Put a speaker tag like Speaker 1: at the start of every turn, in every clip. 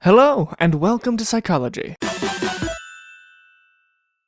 Speaker 1: Hello, and welcome to Psychology.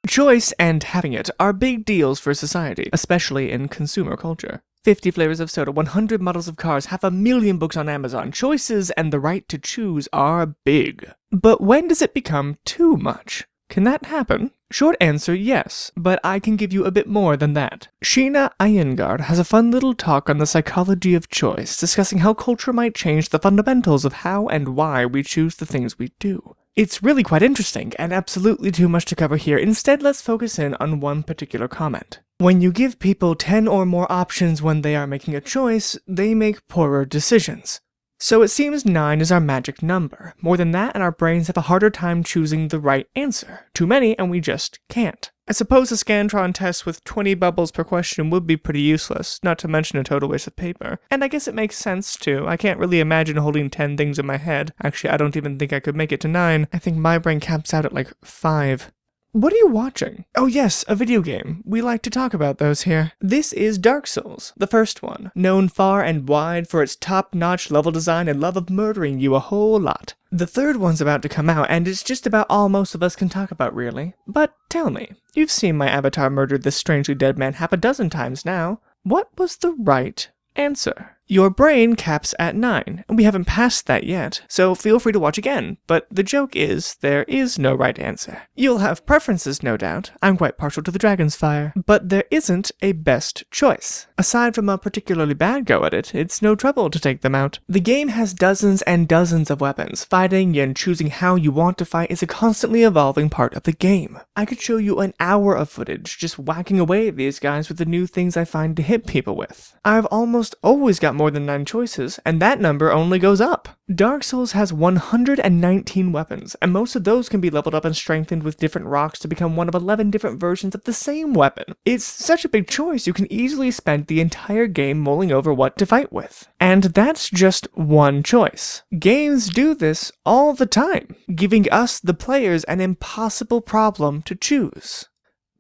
Speaker 1: Choice and having it are big deals for society, especially in consumer culture. 50 flavors of soda, 100 models of cars, 500,000 books on Amazon. Choices and the right to choose are big. But when does it become too much? Can that happen? Short answer, yes, but I can give you a bit more than that. Sheena Iyengar has a fun little talk on the psychology of choice, discussing how culture might change the fundamentals of how and why we choose the things we do. It's really quite interesting, and absolutely too much to cover here. Instead, let's focus in on one particular comment. When you give people 10 or more options when they are making a choice, they make poorer decisions. So it seems 9 is our magic number. More than that, and our brains have a harder time choosing the right answer. Too many, and we just can't. I suppose a Scantron test with 20 bubbles per question would be pretty useless, not to mention a total waste of paper. And I guess it makes sense too. I can't really imagine holding 10 things in my head. Actually, I don't even think I could make it to 9. I think my brain caps out at like 5. What are you watching? Oh yes, a video game. We like to talk about those here. This is Dark Souls, the first one, known far and wide for its top-notch level design and love of murdering you a whole lot. The third one's about to come out, and it's just about all most of us can talk about, really. But tell me, you've seen my avatar murder this strangely dead man half a dozen times now. What was the right answer? Your brain caps at 9, and we haven't passed that yet, so feel free to watch again, but the joke is, there is no right answer. You'll have preferences, no doubt. I'm quite partial to the dragon's fire. But there isn't a best choice. Aside from a particularly bad go at it, it's no trouble to take them out. The game has dozens and dozens of weapons. Fighting and choosing how you want to fight is a constantly evolving part of the game. I could show you an hour of footage just whacking away at these guys with the new things I find to hit people with. I've almost always got more than 9 choices, and that number only goes up. Dark Souls has 119 weapons, and most of those can be leveled up and strengthened with different rocks to become one of 11 different versions of the same weapon. It's such a big choice, you can easily spend the entire game mulling over what to fight with. And that's just one choice. Games do this all the time, giving us, the players, an impossible problem to choose.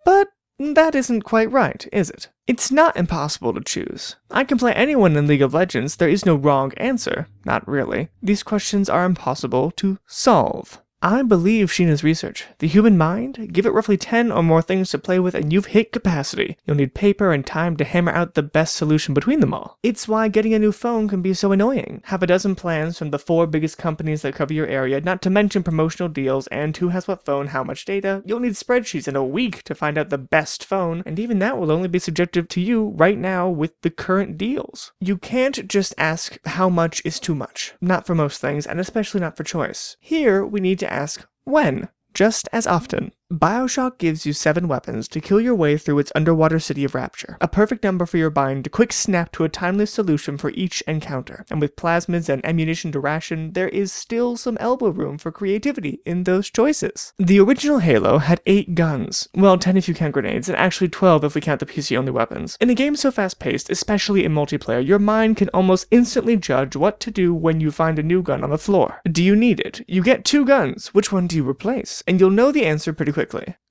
Speaker 1: But that isn't quite right, is it? It's not impossible to choose. I can play anyone in League of Legends, there is no wrong answer. Not really. These questions are impossible to solve. I believe Sheena's research. The human mind? Give it roughly 10 or more things to play with and you've hit capacity. You'll need paper and time to hammer out the best solution between them all. It's why getting a new phone can be so annoying. Have a dozen plans from the 4 biggest companies that cover your area, not to mention promotional deals and who has what phone, how much data. You'll need spreadsheets in a week to find out the best phone, and even that will only be subjective to you right now with the current deals. You can't just ask how much is too much. Not for most things, and especially not for choice. Here, we need to ask when, just as often. BioShock gives you 7 weapons to kill your way through its underwater city of Rapture, a perfect number for your mind to quick snap to a timeless solution for each encounter, and with plasmids and ammunition to ration, there is still some elbow room for creativity in those choices. The original Halo had 8 guns, well 10 if you count grenades, and actually 12 if we count the PC-only weapons. In a game so fast-paced, especially in multiplayer, your mind can almost instantly judge what to do when you find a new gun on the floor. Do you need it? You get 2 guns, which one do you replace? And you'll know the answer pretty quickly.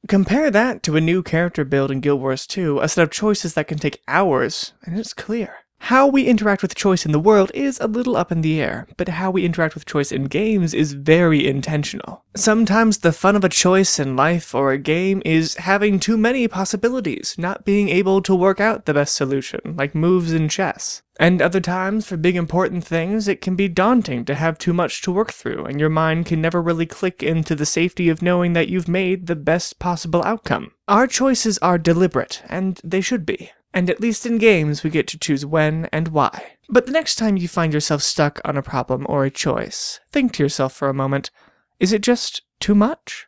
Speaker 1: Compare that to a new character build in Guild Wars 2, a set of choices that can take hours, and it's clear. How we interact with choice in the world is a little up in the air, but how we interact with choice in games is very intentional. Sometimes the fun of a choice in life or a game is having too many possibilities, not being able to work out the best solution, like moves in chess. And other times, for big important things, it can be daunting to have too much to work through, and your mind can never really click into the safety of knowing that you've made the best possible outcome. Our choices are deliberate, and they should be. And at least in games, we get to choose when and why. But the next time you find yourself stuck on a problem or a choice, think to yourself for a moment, is it just too much?